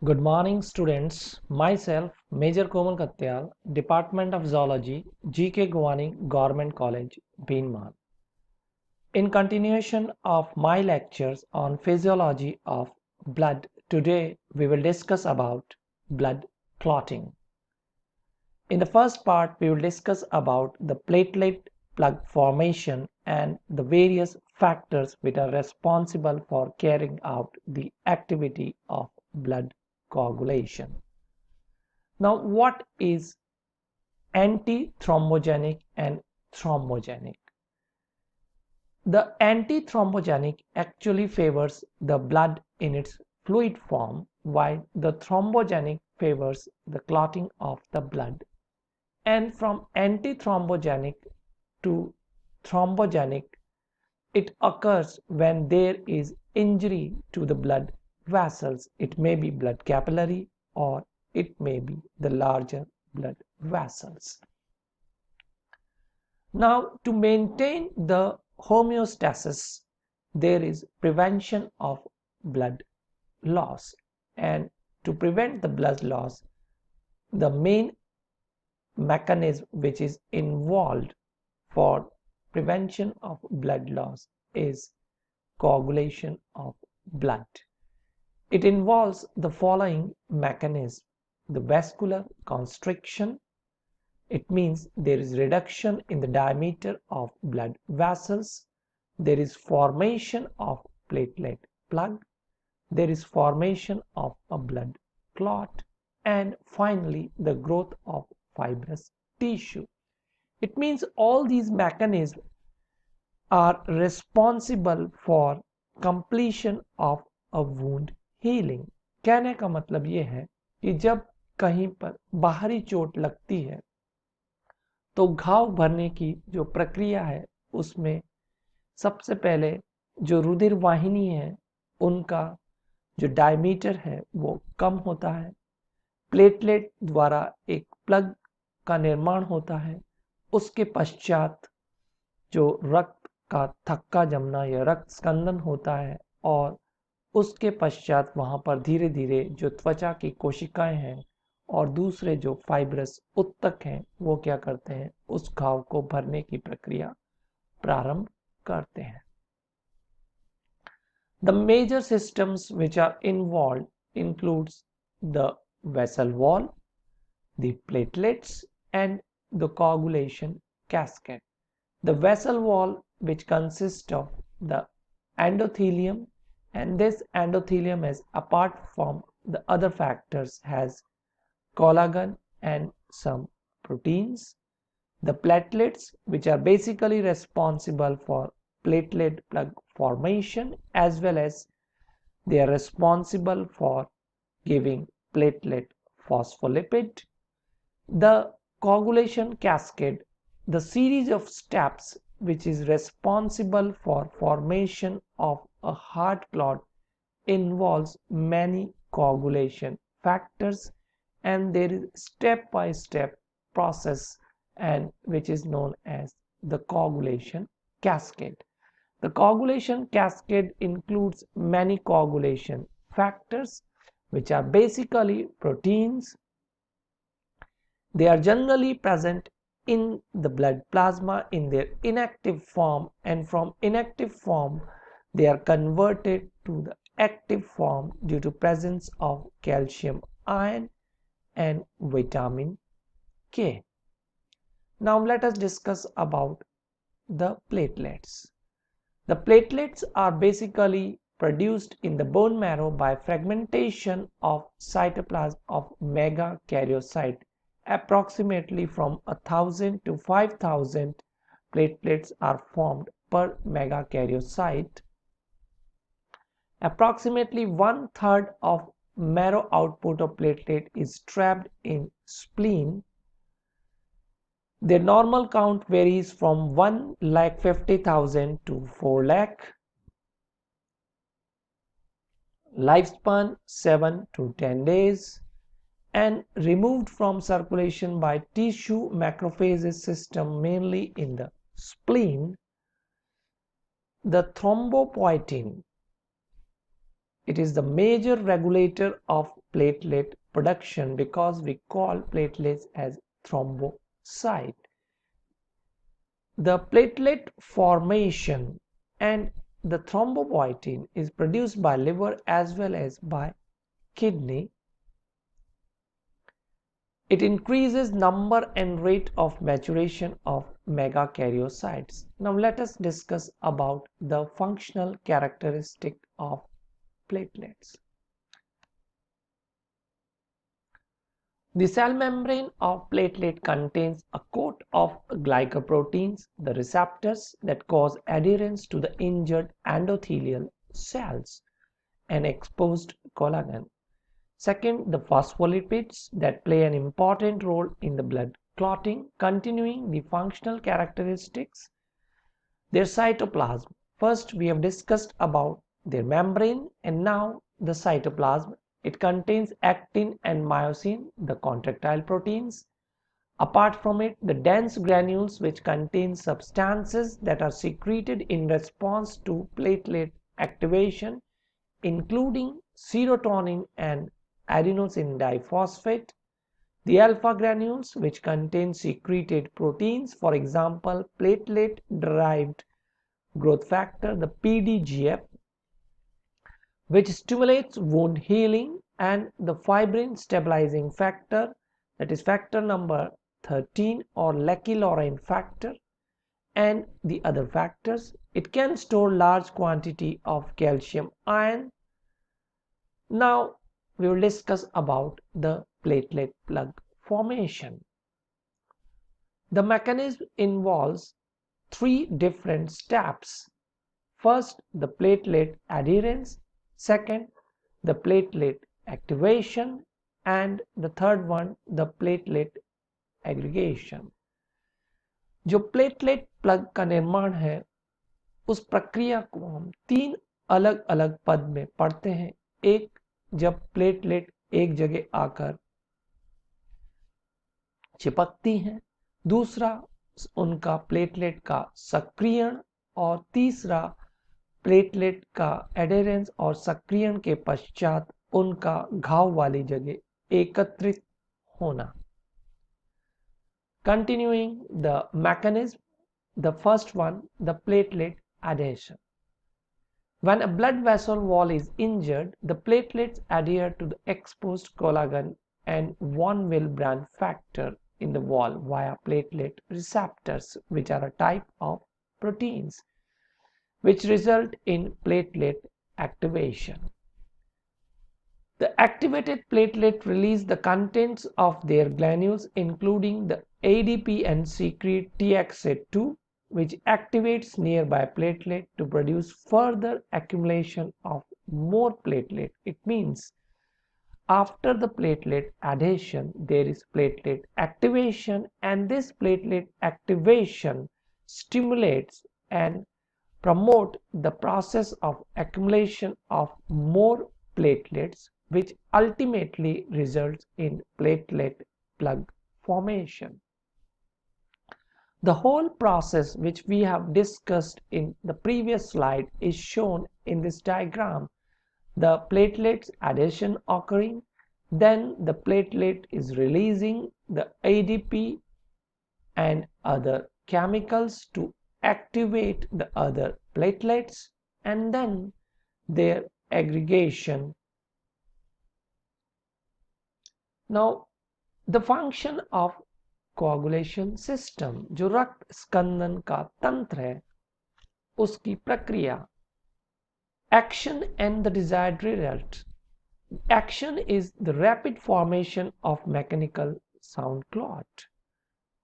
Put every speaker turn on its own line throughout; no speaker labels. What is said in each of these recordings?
Good morning, students. Myself, Major Komal Katyal, Department of Zoology, GK Gwani Government College, Bhinman. In continuation of my lectures on physiology of blood, today we will discuss about blood clotting. In the first part, we will discuss about the platelet plug formation and the various factors which are responsible for carrying out the activity of blood coagulation. Now, what is antithrombogenic and thrombogenic? The antithrombogenic actually favors the blood in its fluid form, while the thrombogenic favors the clotting of the blood. And from antithrombogenic to thrombogenic, it occurs when there is injury to the blood vessels. It may be blood capillary or it may be the larger blood vessels. Now, to maintain the homeostasis, there is prevention of blood loss. And to prevent the blood loss, the main mechanism which is involved for prevention of blood loss is coagulation of blood. It involves the following mechanism: the vascular constriction. It means there is reduction in the diameter of blood vessels. There is formation of platelet plug. There is formation of a blood clot. And finally, the growth of fibrous tissue. It means all these mechanisms are responsible for completion of a wound healing. कहने का मतलब ये है कि जब कहीं पर बाहरी चोट लगती है तो घाव भरने की जो प्रक्रिया है उसमें सबसे पहले जो रुधिर वाहिनी है उनका जो डायमीटर है वो कम होता है। प्लेटलेट द्वारा एक प्लग का निर्माण होता है। उसके पश्चात जो रक्त का थक्का जमना या रक्त स्कंदन होता है और उसके पश्चात वहां पर धीरे धीरे जो त्वचा की कोशिकाएं हैं और दूसरे जो फाइब्रस उत्तक हैं वो क्या करते हैं, उस घाव को भरने की प्रक्रिया प्रारंभ करते हैं। The major systems which are involved includes the vessel wall, the platelets and the coagulation cascade. The vessel wall, which consists of the endothelium, and this endothelium is apart from the other factors has collagen and some proteins. The platelets, which are basically responsible for platelet plug formation, as well as they are responsible for giving platelet phospholipid. The coagulation cascade, the series of steps which is responsible for formation of a heart clot, involves many coagulation factors, and there is step-by-step process and which is known as the coagulation cascade. The coagulation cascade includes many coagulation factors which are basically proteins. They are generally present in the blood plasma in their inactive form, and from inactive form they are converted to the active form due to presence of calcium ion and vitamin K. Now let us discuss about the platelets. The platelets are basically produced in the bone marrow by fragmentation of cytoplasm of megakaryocyte. Approximately from 1000 to 5000 platelets are formed per megakaryocyte. Approximately 1/3 of marrow output of platelet is trapped in spleen. Their normal count varies from 1,50,000 to 4 lakh. Lifespan 7 to 10 days, and removed from circulation by tissue macrophages system mainly in the spleen. The thrombopoietin It is the major regulator of platelet production because we call platelets as thrombocyte. The platelet formation and the thrombopoietin is produced by liver as well as by kidney. It increases number and rate of maturation of megakaryocytes. Now let us discuss about the functional characteristic of platelets. The cell membrane of platelet contains a coat of glycoproteins, the receptors that cause adherence to the injured endothelial cells, and exposed collagen. Second, the phospholipids that play an important role in the blood clotting. Continuing the functional characteristics, their cytoplasm. First, we have discussed about their membrane, and now the cytoplasm. It contains actin and myosin, the contractile proteins. Apart from it, the dense granules which contain substances that are secreted in response to platelet activation, including serotonin and adenosine diphosphate. The alpha granules which contain secreted proteins, for example, platelet derived growth factor, the PDGF, which stimulates wound healing, and the fibrin stabilizing factor, that is factor number 13 or Lecky-Lorraine factor, and the other factors. It can store large quantity of calcium ion. Now we will discuss about the platelet plug formation. The mechanism involves three different steps. First, the platelet adherence. Second, the platelet activation, and the third one, the platelet aggregation. जो platelet plug का निर्माण है उस प्रक्रिया को हम तीन अलग अलग पद में पढ़ते हैं. एक, जब प्लेटलेट एक जगह आकर चिपकती हैं. दूसरा, उनका प्लेटलेट का सक्रियण. और तीसरा, प्लेटलेट का एडेरेंस और सक्रियण के पश्चात उनका घाव वाली जगह एकत्रित होना. Continuing the mechanism, the first one, the platelet adhesion. When a blood vessel wall is injured, the platelets adhere to the exposed collagen and von Willebrand factor in the wall via platelet receptors, which are a type of proteins, which result in platelet activation. The activated platelet release the contents of their granules, including the ADP, and secrete TXA2, which activates nearby platelet to produce further accumulation of more platelet. It means after the platelet adhesion, there is platelet activation, and this platelet activation stimulates and promote the process of accumulation of more platelets, which ultimately results in platelet plug formation. The whole process which we have discussed in the previous slide is shown in this diagram. The platelets adhesion occurring, then the platelet is releasing the ADP and other chemicals to activate the other platelets, and then their aggregation. Now the function of coagulation system, जो रक्त स्कंदन का तंत्र है, उसकी प्रक्रिया. Action and the desired result. Action is the rapid formation of mechanical sound clot.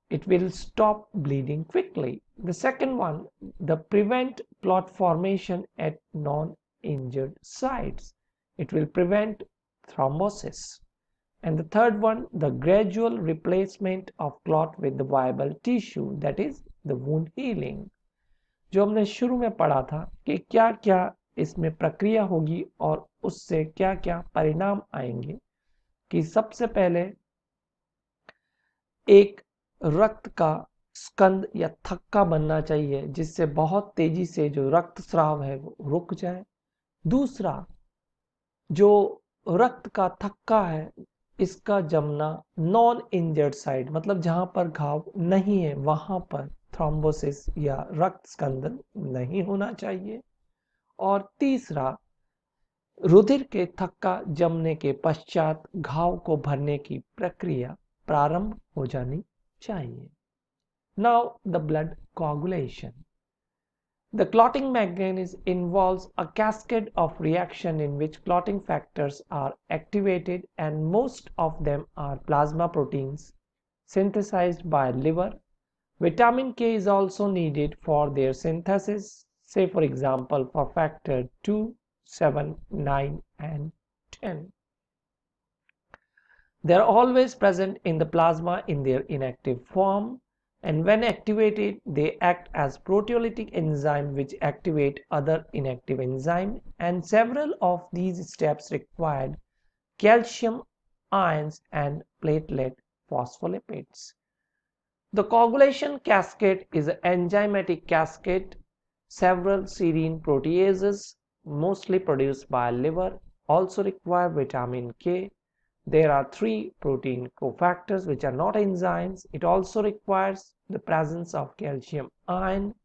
It will stop bleeding quickly. The second one, the prevent clot formation at non-injured sites. It will prevent thrombosis. And the third one, the gradual replacement of clot with the viable tissue, that is the wound healing. जो हमने शुरू में पढ़ा था कि क्या क्या इसमें प्रक्रिया होगी और उससे क्या क्या परिणाम आएंगे, कि सबसे पहले एक रक्त का स्कंद या थक्का बनना चाहिए जिससे बहुत तेजी से जो रक्तस्राव है वो रुक जाए. दूसरा, जो रक्त का थक्का है, इसका जमना नॉन इंजर्ड साइड, मतलब जहां पर घाव नहीं है वहां पर थ्रोम्बोसिस या रक्त स्कंदन नहीं होना चाहिए। और तीसरा, रुधिर के थक्का जमने के पश्चात घाव को भरने की प्रक्रिया प्रारंभ हो जानी चाहिए। Now the blood coagulation. The clotting mechanism involves a cascade of reaction in which clotting factors are activated, and most of them are plasma proteins synthesized by liver. Vitamin K is also needed for their synthesis, say for example for factor 2, 7, 9 and 10. They are always present in the plasma in their inactive form, and when activated they act as proteolytic enzyme which activate other inactive enzyme, and several of these steps required calcium ions and platelet phospholipids. The coagulation cascade is an enzymatic cascade. Several serine proteases, mostly produced by liver, also require vitamin K. There are 3 protein cofactors which are not enzymes. It also requires the presence of calcium ion,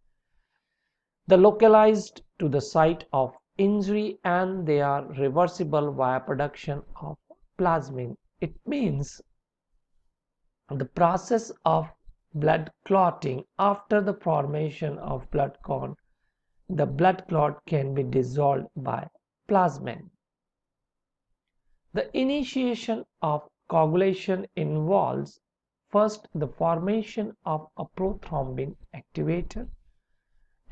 the localized to the site of injury, and they are reversible via production of plasmin. It means the process of blood clotting after the formation of blood clot. The blood clot can be dissolved by plasmin. The initiation of coagulation involves first the formation of a prothrombin activator,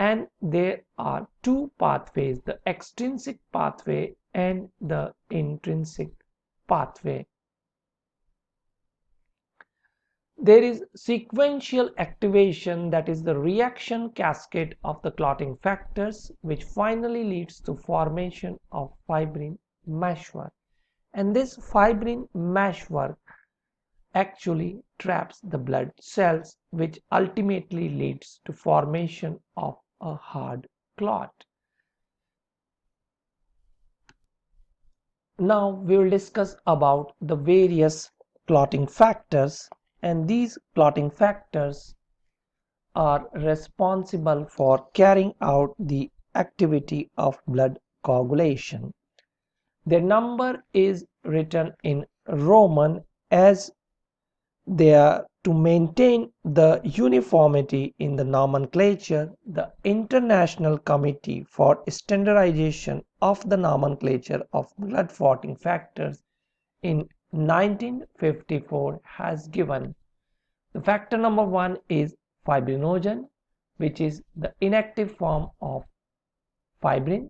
and there are two pathways, the extrinsic pathway and the intrinsic pathway. There is sequential activation, that is the reaction cascade of the clotting factors, which finally leads to formation of fibrin meshwork. And this fibrin meshwork actually traps the blood cells, which ultimately leads to formation of a hard clot. Now we will discuss about the various clotting factors, and these clotting factors are responsible for carrying out the activity of blood coagulation. Their number is written in Roman as they are to maintain the uniformity in the nomenclature. The International Committee for Standardization of the Nomenclature of Blood Clotting Factors in 1954 has given the factor number 1 is fibrinogen, which is the inactive form of fibrin.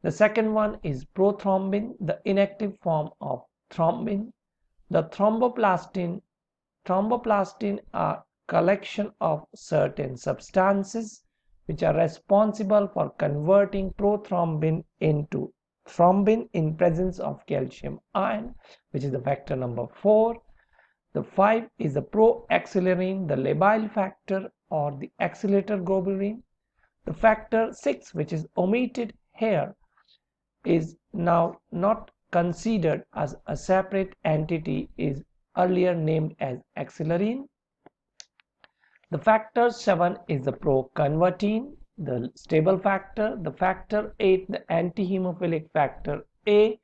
The second one is prothrombin, the inactive form of thrombin. The thromboplastin are collection of certain substances which are responsible for converting prothrombin into thrombin in presence of calcium ion, which is the factor number 4. The 5 is the proaxillerin, the labile factor or the accelerator globulin. The factor 6, which is omitted here, is now not considered as a separate entity, is earlier named as accellerin. The factor 7 is the proconvertin, the stable factor. The factor 8, the anti-hemophilic factor A.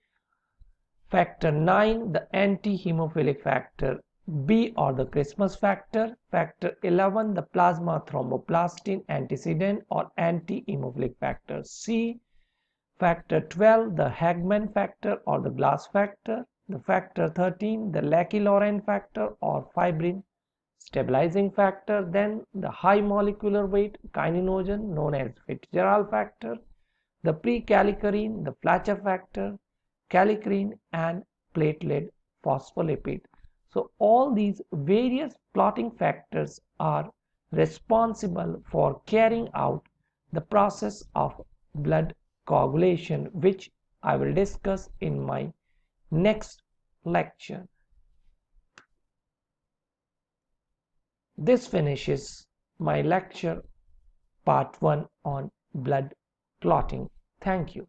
Factor 9, the anti-hemophilic factor B or the Christmas factor. Factor 11, the plasma thromboplastin antecedent or anti-hemophilic factor C. Factor 12, the Hagman factor or the glass factor. The factor 13, the Lacy-Lauren factor or fibrin stabilizing factor. Then the high molecular weight kininogen known as Fitzgerald factor, the prekallikrein, the Fletcher factor, kallikrein and platelet phospholipid. So all these various clotting factors are responsible for carrying out the process of blood coagulation, which I will discuss in my next lecture. This finishes my lecture part 1 on blood clotting. Thank you.